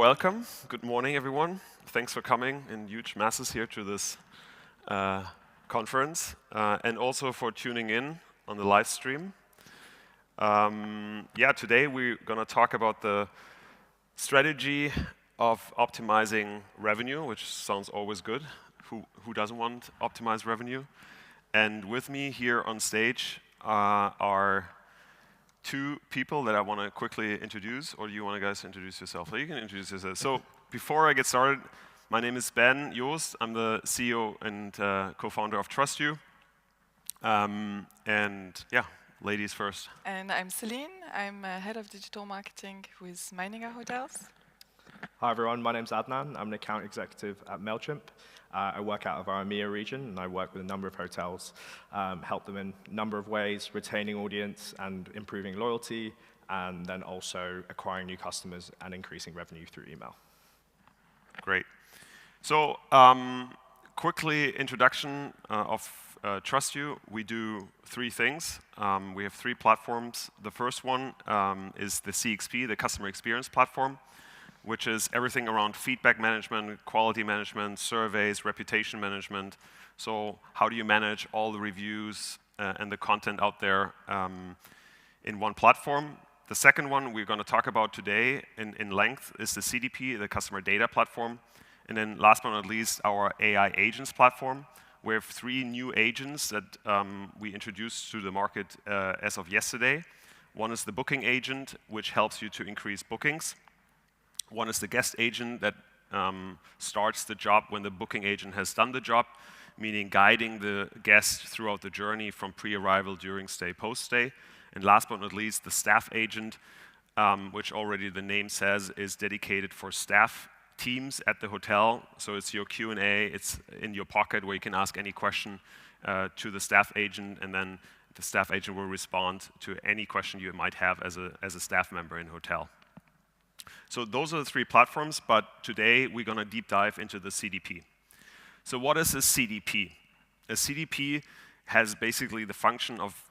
welcome. Good morning, everyone. Thanks for coming in huge masses here to this conference, and also for tuning in on the live stream. Today we're going to talk about the strategy of optimizing revenue, which sounds always good. Who doesn't want to optimize revenue? And with me here on stage are two people that I want to quickly introduce, or do you want to guys introduce yourself? You can introduce yourself. So before I get started, my name is Ben Joost. I'm the CEO and co-founder of TrustYou. Ladies first. And I'm Celine. I'm head of digital marketing with Meininger hotels. Hi everyone, my name's Adnan. I'm an account executive at Mailchimp. I work out of our EMEA region, and I work with a number of hotels, help them in a number of ways, retaining audience and improving loyalty, and then also acquiring new customers and increasing revenue through email. Great. So quickly introduction of TrustYou. We do three things. We have three platforms. The first one is the CXP, the customer experience platform, which is everything around feedback management, quality management, surveys, reputation management. So how do you manage all the reviews and the content out there in one platform? The second one we're going to talk about today in length is the CDP, the customer data platform. And then last but not least, our AI agents platform. We have three new agents that we introduced to the market as of yesterday. One is the booking agent, which helps you to increase bookings. One is the guest agent that starts the job when the booking agent has done the job, meaning guiding the guest throughout the journey from pre-arrival, during stay, post-stay. And last but not least, the staff agent, which already the name says is dedicated for staff teams at the hotel. So it's your Q&A, it's in your pocket where you can ask any question to the staff agent, and then the staff agent will respond to any question you might have as a staff member in a hotel. So those are the three platforms, but today we're going to deep dive into the CDP. So what is a CDP? A CDP has basically the function of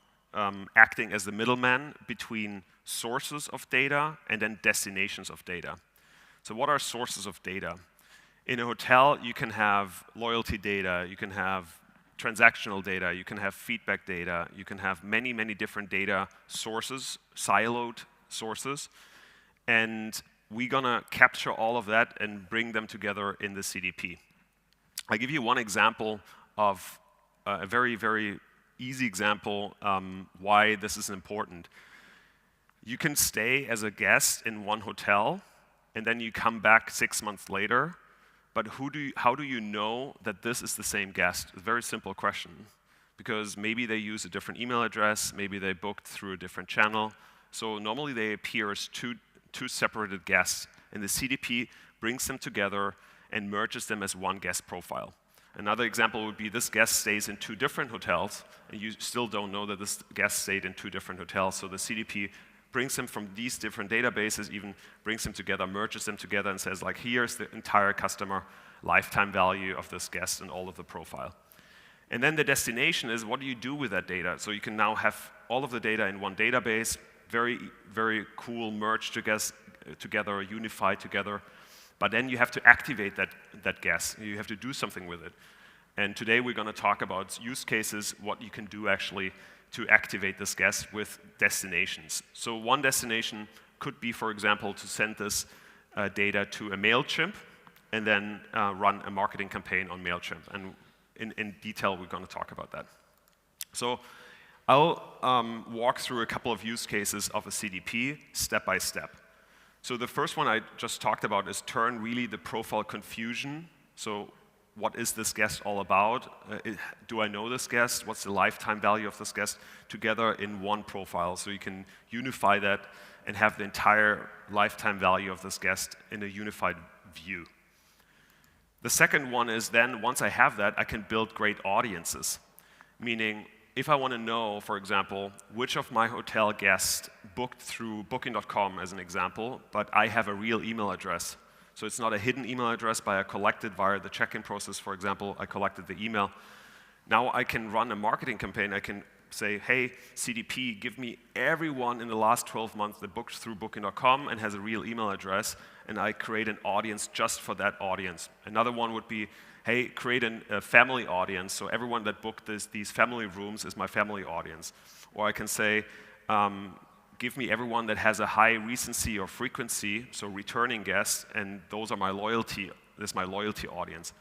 acting as the middleman between sources of data and then destinations of data. So what are sources of data? In a hotel, you can have loyalty data, you can have transactional data, you can have feedback data, you can have many, many different data sources, siloed sources. And we're going to capture all of that and bring them together in the CDP. I'll give you one example of a very, very easy example why this is important. You can stay as a guest in one hotel, and then you come back 6 months later, but how do you know that this is the same guest? A very simple question. Because maybe they use a different email address, maybe they booked through a different channel. So normally they appear as two separated guests, and the CDP brings them together and merges them as one guest profile. Another example would be this guest stays in two different hotels, and you still don't know that this guest stayed in two different hotels. So the CDP brings them from these different databases, even brings them together, merges them together, and says, like, here's the entire customer lifetime value of this guest and all of the profile. And then the destination is, what do you do with that data? So you can now have all of the data in one database, very, very cool, merged together, unified together. But then you have to activate that guest. You have to do something with it. And today we're going to talk about use cases, what you can do actually to activate this guest with destinations. So one destination could be, for example, to send this data to a Mailchimp and then run a marketing campaign on Mailchimp. And in detail, we're going to talk about that. So I'll walk through a couple of use cases of a CDP step by step. So the first one I just talked about is turn really the profile confusion. So what is this guest all about? Do I know this guest? What's the lifetime value of this guest? Together in one profile. So you can unify that and have the entire lifetime value of this guest in a unified view. The second one is then, once I have that, I can build great audiences. Meaning, if I want to know, for example, which of my hotel guests booked through booking.com as an example, but I have a real email address. So it's not a hidden email address, but I collected via the check-in process, for example, I collected the email. Now I can run a marketing campaign, I can say, hey, CDP, give me everyone in the last 12 months that booked through Booking.com and has a real email address, and I create an audience just for that audience. Another one would be, hey, create a family audience, so everyone that booked these family rooms is my family audience. Or I can say, give me everyone that has a high recency or frequency, so returning guests, and those are my loyalty, this is my loyalty audience.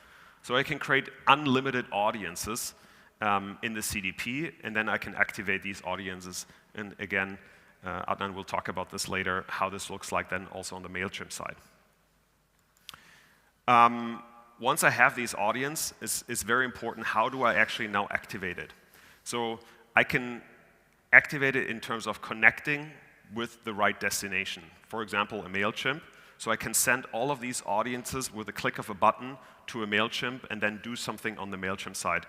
So I can create unlimited audiences in the CDP, and then I can activate these audiences. And again, Adnan will talk about this later, how this looks like then also on the Mailchimp side. Once I have these audience, it's very important, how do I actually now activate it? So I can activate it in terms of connecting with the right destination. For example, a Mailchimp. So I can send all of these audiences with a click of a button to a Mailchimp and then do something on the Mailchimp side.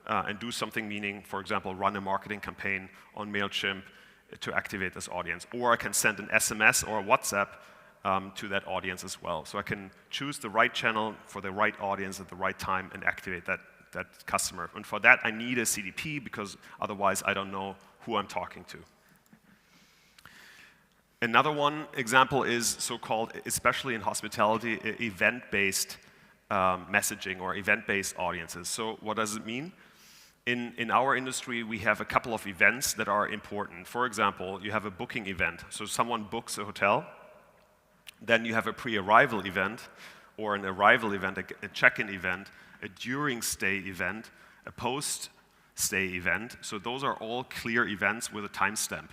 And do something meaning, for example, run a marketing campaign on Mailchimp to activate this audience. Or I can send an SMS or a WhatsApp to that audience as well. So I can choose the right channel for the right audience at the right time and activate that customer. And for that, I need a CDP because otherwise I don't know who I'm talking to. Another one example is so-called, especially in hospitality, event-based messaging or event-based audiences. So what does it mean? In our industry, we have a couple of events that are important. For example, you have a booking event. So someone books a hotel. Then you have a pre-arrival event, or an arrival event, a check-in event, a during-stay event, a post-stay event. So those are all clear events with a timestamp.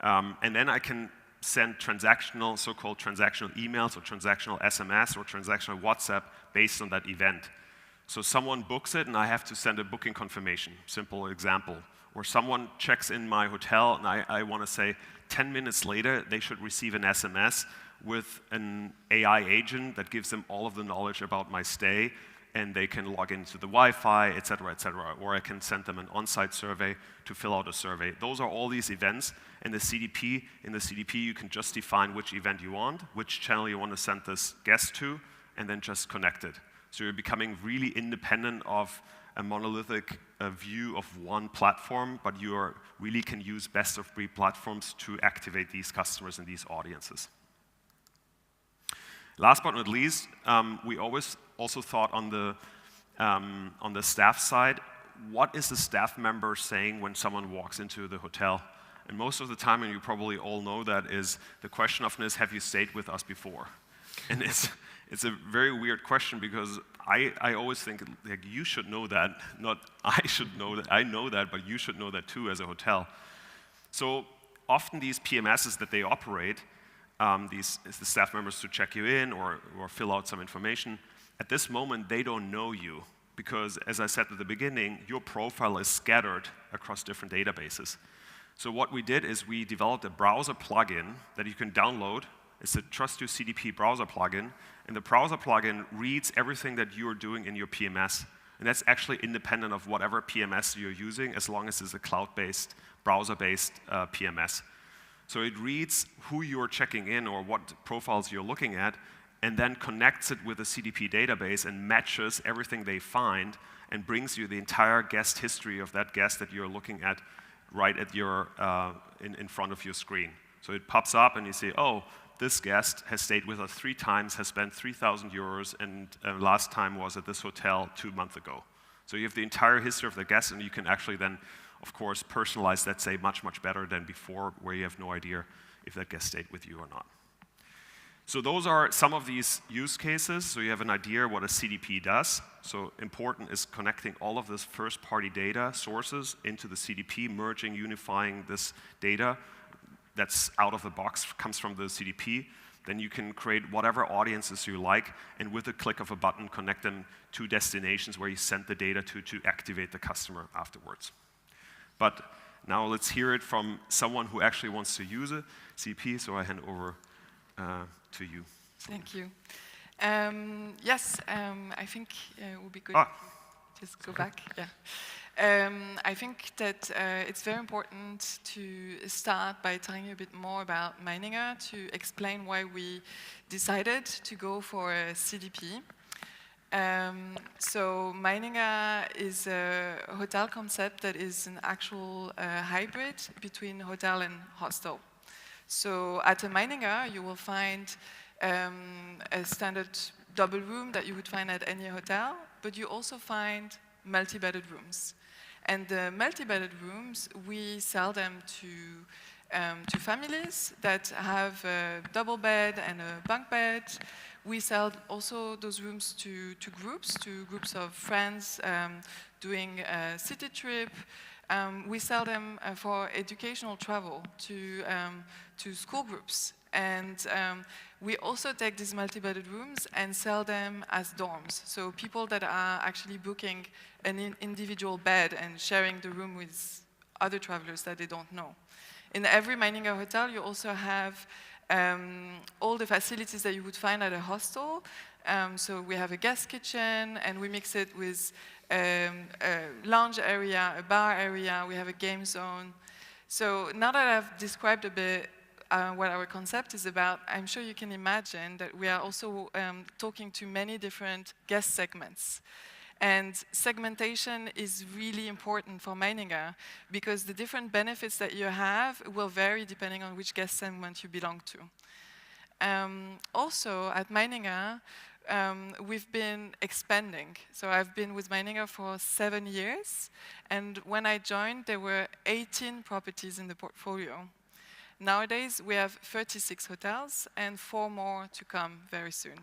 And then I can send transactional, so-called transactional emails, or transactional SMS, or transactional WhatsApp based on that event. So someone books it, and I have to send a booking confirmation, simple example. Or someone checks in my hotel, and I want to say 10 minutes later, they should receive an SMS with an AI agent that gives them all of the knowledge about my stay, and they can log into the Wi-Fi, et cetera, et cetera. Or I can send them an on-site survey to fill out a survey. Those are all these events, and in the CDP, you can just define which event you want, which channel you want to send this guest to, and then just connect it. So you're becoming really independent of a monolithic view of one platform, but you really can use best-of-breed platforms to activate these customers and these audiences. Last but not least, we always also thought on the staff side, what is the staff member saying when someone walks into the hotel? And most of the time, and you probably all know that, is the question often is, have you stayed with us before? And it's a very weird question because I always think like you should know that, not I should know that. I know that, but you should know that too as a hotel. So often these PMSs that they operate, the staff members to check you in or fill out some information, at this moment they don't know you because, as I said at the beginning, your profile is scattered across different databases. So what we did is we developed a browser plugin that you can download. It's a TrustYou CDP browser plugin, and the browser plugin reads everything that you're doing in your PMS. And that's actually independent of whatever PMS you're using, as long as it's a cloud-based, browser-based PMS. So it reads who you're checking in or what profiles you're looking at, and then connects it with a CDP database and matches everything they find and brings you the entire guest history of that guest that you're looking at right at your, in front of your screen. So it pops up and you see, oh, this guest has stayed with us 3 times, has spent 3,000 euros, and last time was at this hotel 2 months ago. So you have the entire history of the guest, and you can actually then, of course, personalize that, say, much, much better than before, where you have no idea if that guest stayed with you or not. So those are some of these use cases, so you have an idea what a CDP does. So important is connecting all of this first-party data sources into the CDP, merging, unifying this data that's out of the box, comes from the CDP. Then you can create whatever audiences you like, and with a click of a button, connect them to destinations where you send the data to activate the customer afterwards. But now let's hear it from someone who actually wants to use a CDP, so I hand over to you. Thank you. Yes, I think it would be good. Just go back. Yeah. I think that it's very important to start by telling you a bit more about Meininger to explain why we decided to go for a CDP. So Meininger is a hotel concept that is an actual hybrid between hotel and hostel. So at a Meininger, you will find a standard double room that you would find at any hotel, but you also find multi-bedded rooms. And the multi-bedded rooms, we sell them to families that have a double bed and a bunk bed. We sell also those rooms to groups of friends doing a city trip. We sell them for educational travel to school groups. And we also take these multi-bedded rooms and sell them as dorms. So people that are actually booking an individual bed and sharing the room with other travelers that they don't know. In every Meininger hotel, you also have all the facilities that you would find at a hostel. So we have a guest kitchen, and we mix it with a lounge area, a bar area. We have a game zone. So now that I've described a bit what our concept is about, I'm sure you can imagine that we are also talking to many different guest segments. And segmentation is really important for Meininger because the different benefits that you have will vary depending on which guest segment you belong to. Also, at Meininger, we've been expanding. So I've been with Meininger for 7 years, and when I joined, there were 18 properties in the portfolio. Nowadays, we have 36 hotels and 4 more to come very soon.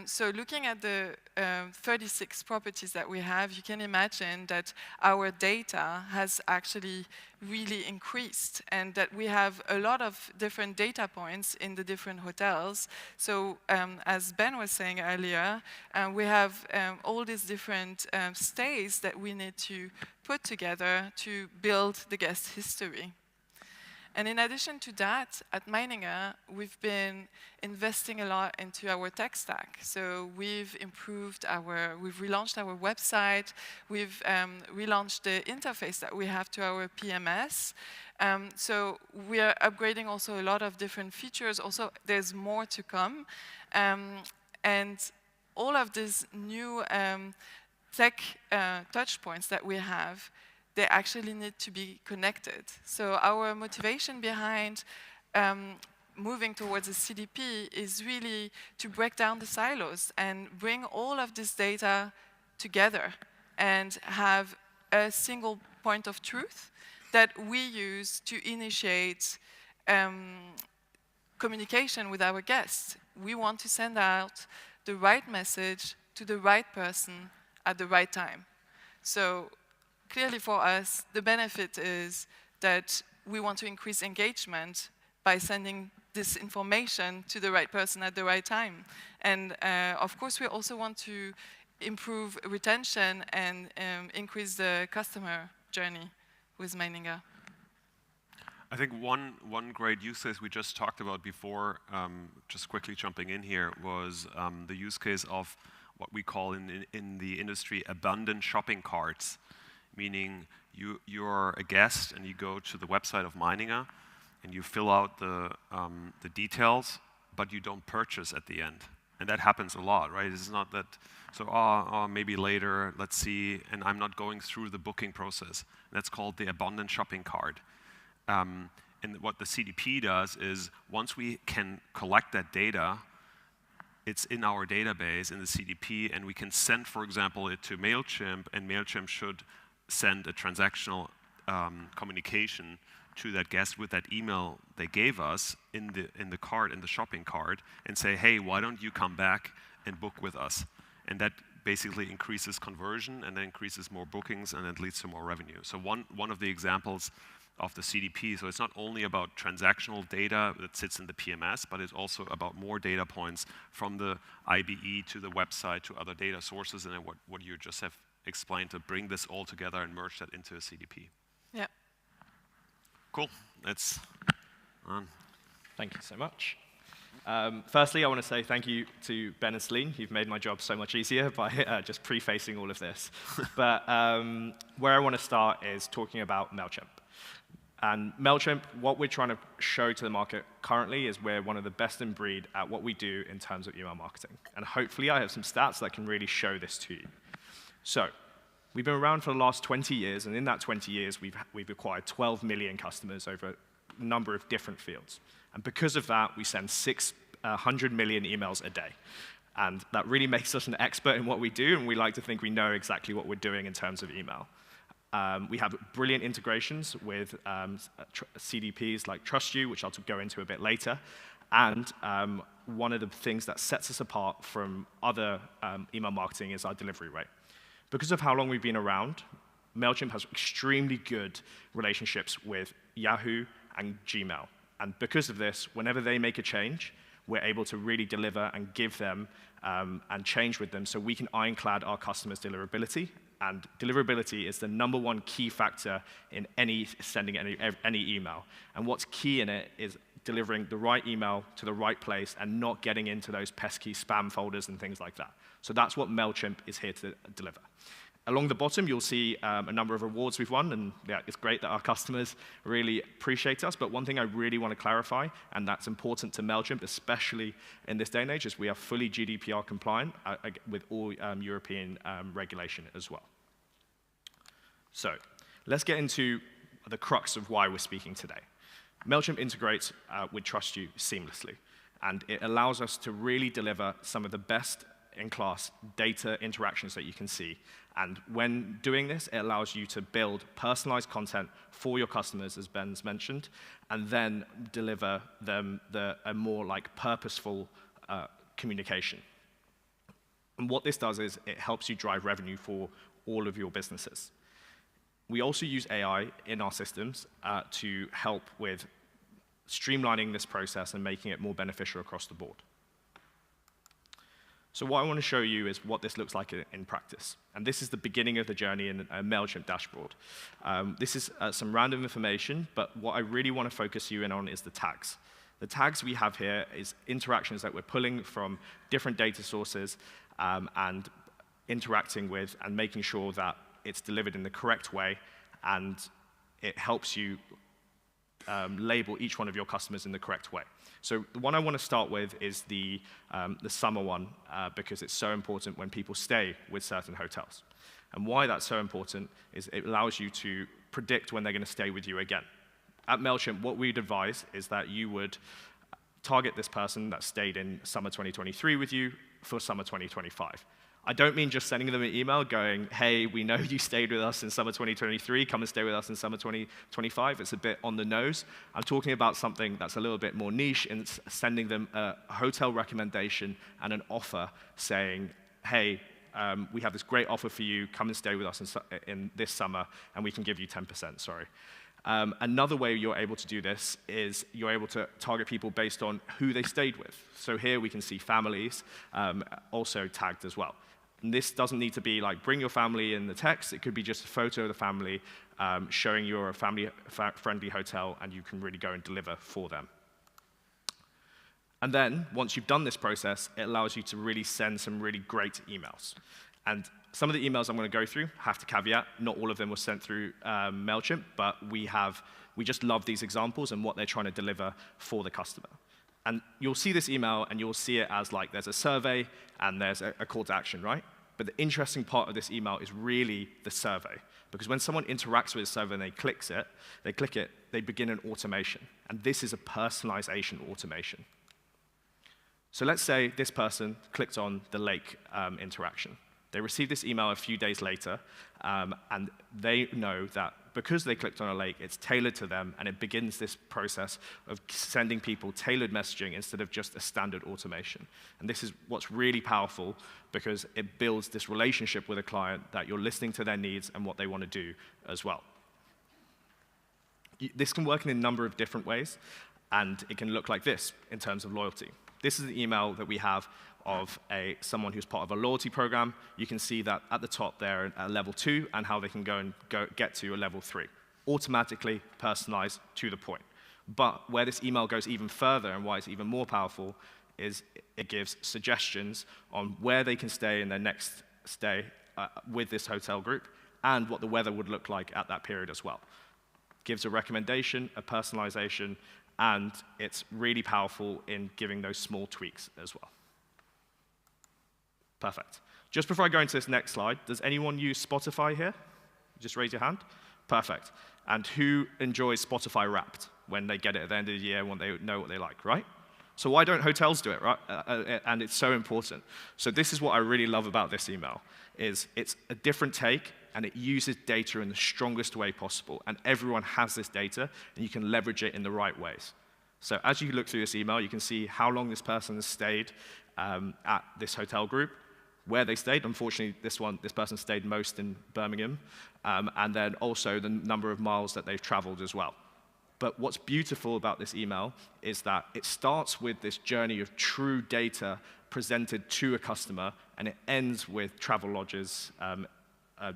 So looking at the 36 properties that we have, you can imagine that our data has actually really increased and that we have a lot of different data points in the different hotels. So as Ben was saying earlier, we have all these different stays that we need to put together to build the guest history. And in addition to that, at Meininger, we've been investing a lot into our tech stack. So we've relaunched our website, we've relaunched the interface that we have to our PMS. So we are upgrading also a lot of different features. Also, there's more to come. And all of these new tech touch points that we have, they actually need to be connected. So our motivation behind moving towards a CDP is really to break down the silos and bring all of this data together and have a single point of truth that we use to initiate communication with our guests. We want to send out the right message to the right person at the right time. So clearly for us, the benefit is that we want to increase engagement by sending this information to the right person at the right time. And of course, we also want to improve retention and increase the customer journey with Meininger. I think one great use case we just talked about before, just quickly jumping in here, was the use case of what we call in the industry abundant shopping carts. Meaning you're a guest and you go to the website of Meininger and you fill out the details, but you don't purchase at the end. And that happens a lot, right? It's not that, so maybe later, let's see, and I'm not going through the booking process. That's called the abundant shopping cart. And what the CDP does is once we can collect that data, it's in our database in the CDP, and we can send, for example, it to Mailchimp, and Mailchimp should send a transactional communication to that guest with that email they gave us in the cart, in the shopping cart, and say, hey, why don't you come back and book with us? And that basically increases conversion, and then increases more bookings, and it leads to more revenue. So one of the examples of the CDP, so it's not only about transactional data that sits in the PMS, but it's also about more data points from the IBE to the website to other data sources, and then what you just have explained to bring this all together and merge that into a CDP. Yeah. Cool. That's on. Thank you so much. Firstly, I want to say thank you to Ben and Celine. You've made my job so much easier by just prefacing all of this. But where I want to start is talking about Mailchimp. And Mailchimp, what we're trying to show to the market currently is we're one of the best in breed at what we do in terms of email marketing. And hopefully I have some stats that can really show this to you. So we've been around for the last 20 years, and in that 20 years, we've acquired 12 million customers over a number of different fields. And because of that, we send 600 million emails a day. And that really makes us an expert in what we do, and we like to think we know exactly what we're doing in terms of email. We have brilliant integrations with CDPs like TrustYou, which I'll go into a bit later. And one of the things that sets us apart from other email marketing is our delivery rate. Because of how long we've been around, Mailchimp has extremely good relationships with Yahoo and Gmail. And because of this, whenever they make a change, we're able to really deliver and give them and change with them so we can ironclad our customers' deliverability. And deliverability is the #1 key factor in sending any email. And what's key in it is delivering the right email to the right place and not getting into those pesky spam folders and things like that. So that's what Mailchimp is here to deliver. Along the bottom, you'll see a number of awards we've won, and yeah, it's great that our customers really appreciate us. But one thing I really want to clarify, and that's important to Mailchimp, especially in this day and age, is we are fully GDPR compliant with all European regulation as well. So let's get into the crux of why we're speaking today. Mailchimp integrates with TrustYou seamlessly, and it allows us to really deliver some of the best-in-class data interactions that you can see. And when doing this, it allows you to build personalized content for your customers, as Ben's mentioned, and then deliver them a more purposeful communication. And what this does is it helps you drive revenue for all of your businesses. We also use AI in our systems to help with streamlining this process and making it more beneficial across the board. So what I want to show you is what this looks like in practice. And this is the beginning of the journey in a Mailchimp dashboard. This is some random information, but what I really want to focus you in on is the tags. The tags we have here is interactions that we're pulling from different data sources and interacting with and making sure that it's delivered in the correct way, and it helps you label each one of your customers in the correct way. So the one I want to start with is the summer one, because it's so important when people stay with certain hotels. And why that's so important is it allows you to predict when they're going to stay with you again. At Mailchimp, what we'd advise is that you would target this person that stayed in summer 2023 with you for summer 2025. I don't mean just sending them an email going, hey, we know you stayed with us in summer 2023, come and stay with us in summer 2025. It's a bit on the nose. I'm talking about something that's a little bit more niche and sending them a hotel recommendation and an offer saying, hey, we have this great offer for you, come and stay with us in this summer, and we can give you 10%, sorry. Another way you're able to do this is you're able to target people based on who they stayed with. So here we can see families also tagged as well. And this doesn't need to be like bring your family in the text. It could be just a photo of the family showing you're a family-friendly hotel, and you can really go and deliver for them. And then once you've done this process, it allows you to really send some really great emails. And some of the emails I'm going to go through, have to caveat, not all of them were sent through Mailchimp, but we just love these examples and what they're trying to deliver for the customer. And you'll see this email, and you'll see it as like there's a survey and there's a call to action, right? But the interesting part of this email is really the survey. Because when someone interacts with the survey and they click it, they begin an automation. And this is a personalization automation. So let's say this person clicked on the lake interaction. They received this email a few days later, and they know that because they clicked on a lake, it's tailored to them, and it begins this process of sending people tailored messaging instead of just a standard automation. And this is what's really powerful, because it builds this relationship with a client that you're listening to their needs and what they want to do as well. This can work in a number of different ways, and it can look like this in terms of loyalty. This is the email that we have of someone who's part of a loyalty program. You can see that at the top there at level 2 and how they can get to a level 3. Automatically personalized to the point. But where this email goes even further and why it's even more powerful is it gives suggestions on where they can stay in their next stay with this hotel group and what the weather would look like at that period as well. Gives a recommendation, a personalization, and it's really powerful in giving those small tweaks as well. Perfect. Just before I go into this next slide, does anyone use Spotify here? Just raise your hand. Perfect. And who enjoys Spotify Wrapped when they get it at the end of the year, when they know what they like, right? So why don't hotels do it, right? And it's so important. So this is what I really love about this email, is it's a different take, and it uses data in the strongest way possible. And everyone has this data, and you can leverage it in the right ways. So as you look through this email, you can see how long this person has stayed at this hotel group, where they stayed. Unfortunately, this person stayed most in Birmingham, and then also the number of miles that they've traveled as well. But what's beautiful about this email is that it starts with this journey of true data presented to a customer, and it ends with Travelodge's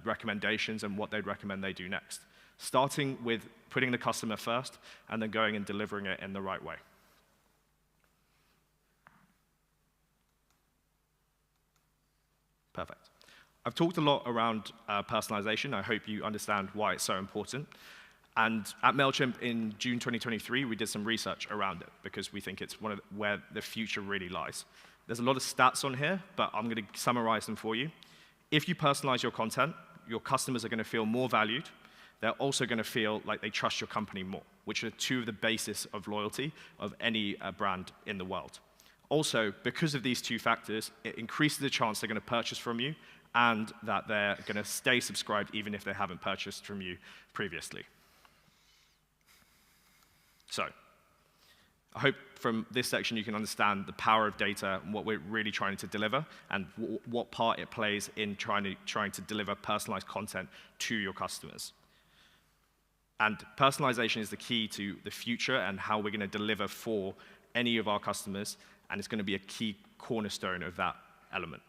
recommendations and what they'd recommend they do next. Starting with putting the customer first, and then going and delivering it in the right way. Perfect. I've talked a lot around personalization. I hope you understand why it's so important. And at Mailchimp in June 2023, we did some research around it because we think it's where the future really lies. There's a lot of stats on here, but I'm going to summarize them for you. If you personalize your content, your customers are going to feel more valued. They're also going to feel like they trust your company more, which are two of the basis of loyalty of any brand in the world. Also, because of these two factors, it increases the chance they're going to purchase from you and that they're going to stay subscribed even if they haven't purchased from you previously. So, I hope from this section you can understand the power of data and what we're really trying to deliver and what part it plays in trying to deliver personalized content to your customers. And personalization is the key to the future and how we're going to deliver for any of our customers, and it's going to be a key cornerstone of that element.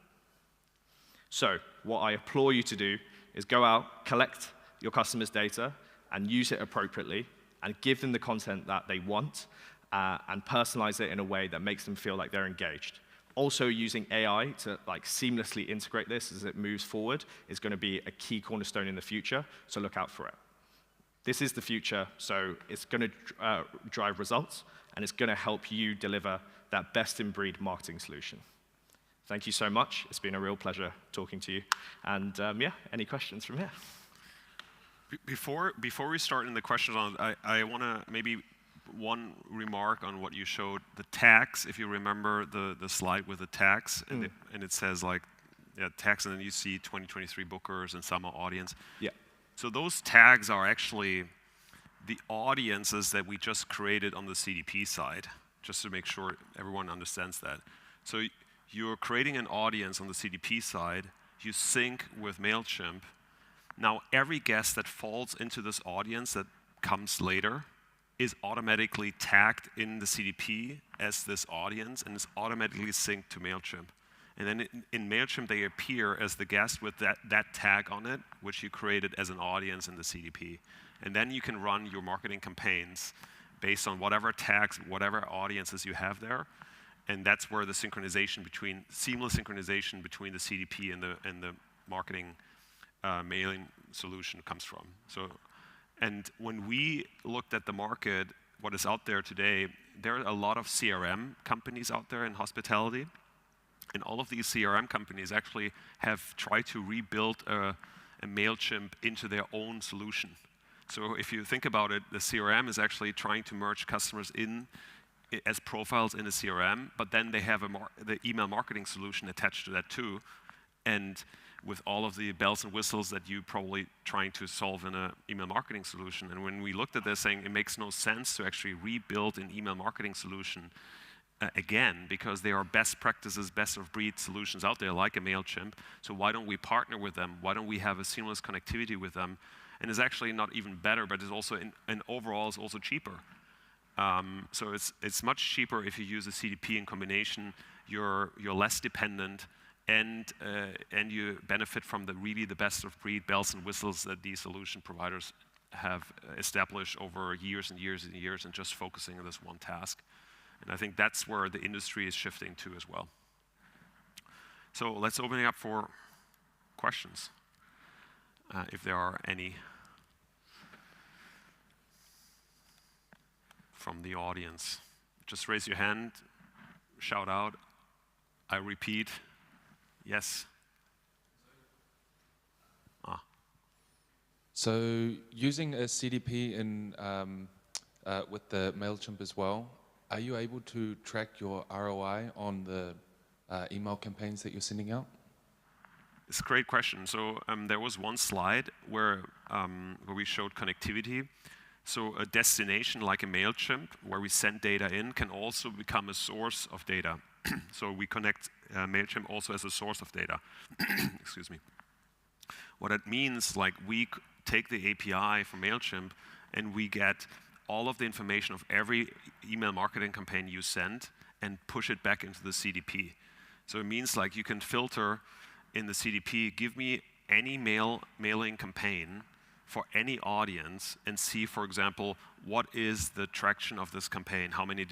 So, what I implore you to do is go out, collect your customers' data, and use it appropriately, and give them the content that they want, and personalize it in a way that makes them feel like they're engaged. Also, using AI to seamlessly integrate this as it moves forward is going to be a key cornerstone in the future, so look out for it. This is the future, so it's going to drive results, and it's going to help you deliver that best-in-breed marketing solution. Thank you so much. It's been a real pleasure talking to you. And yeah, any questions from here? Before we start in the questions, I want to maybe one remark on what you showed, the tags. If you remember the slide with the tags, and it says tags, and then you see 2023 bookers and summer audience. Yeah. So those tags are actually the audiences that we just created on the CDP side, just to make sure everyone understands that. So you're creating an audience on the CDP side, you sync with Mailchimp. Now every guest that falls into this audience that comes later is automatically tagged in the CDP as this audience and is automatically synced to Mailchimp. And then in Mailchimp, they appear as the guest with that tag on it, which you created as an audience in the CDP. And then you can run your marketing campaigns based on whatever tags, whatever audiences you have there. And that's where the seamless synchronization between the CDP and the marketing mailing solution comes from. So, and when we looked at the market, what is out there today, there are a lot of CRM companies out there in hospitality. And all of these CRM companies actually have tried to rebuild a Mailchimp into their own solution. So if you think about it, the CRM is actually trying to merge customers in as profiles in a CRM, but then they have the email marketing solution attached to that too, and with all of the bells and whistles that you probably trying to solve in an email marketing solution. And when we looked at this, saying it makes no sense to actually rebuild an email marketing solution again, because there are best practices, best of breed solutions out there like a Mailchimp. So why don't we partner with them? Why don't we have a seamless connectivity with them? And it's actually not even better, but it's also and overall it's also cheaper. So it's much cheaper if you use a CDP in combination. You're less dependent, and you benefit from the best of breed bells and whistles that these solution providers have established over years and years and years, and just focusing on this one task. And I think that's where the industry is shifting to as well. So let's open it up for questions, if there are any. from the audience? Just raise your hand, shout out. I repeat, yes. So using a CDP with the Mailchimp as well, are you able to track your ROI on the email campaigns that you're sending out? It's a great question. So there was one slide where we showed connectivity. So a destination like a Mailchimp, where we send data in, can also become a source of data. So we connect Mailchimp also as a source of data. Excuse me. What that means, like we take the API from Mailchimp and we get all of the information of every email marketing campaign you send and push it back into the CDP. So it means like you can filter in the CDP, give me any mailing campaign for any audience and see, for example, what is the traction of this campaign? How many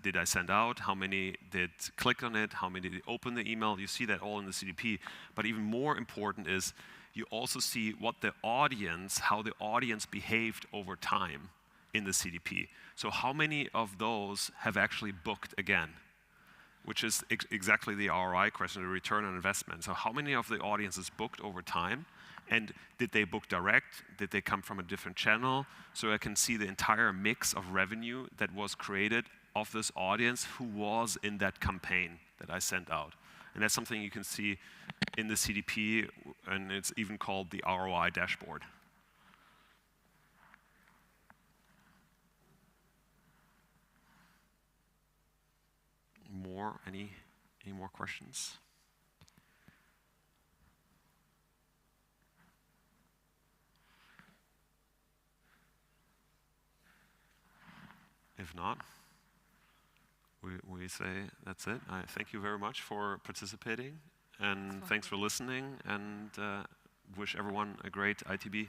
did I send out? How many did click on it? How many did open the email? You see that all in the CDP. But even more important is you also see what the audience, how the audience behaved over time in the CDP. So how many of those have actually booked again? Which is exactly the ROI question, the return on investment. So how many of the audiences booked over time? And did they book direct? Did they come from a different channel? So I can see the entire mix of revenue that was created of this audience who was in that campaign that I sent out. And that's something you can see in the CDP, and it's even called the ROI dashboard. Any more questions? If not, we say that's it. I thank you very much for participating, and thanks for listening, and wish everyone a great ITB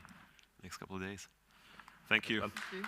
next couple of days. Thank you. Thank you.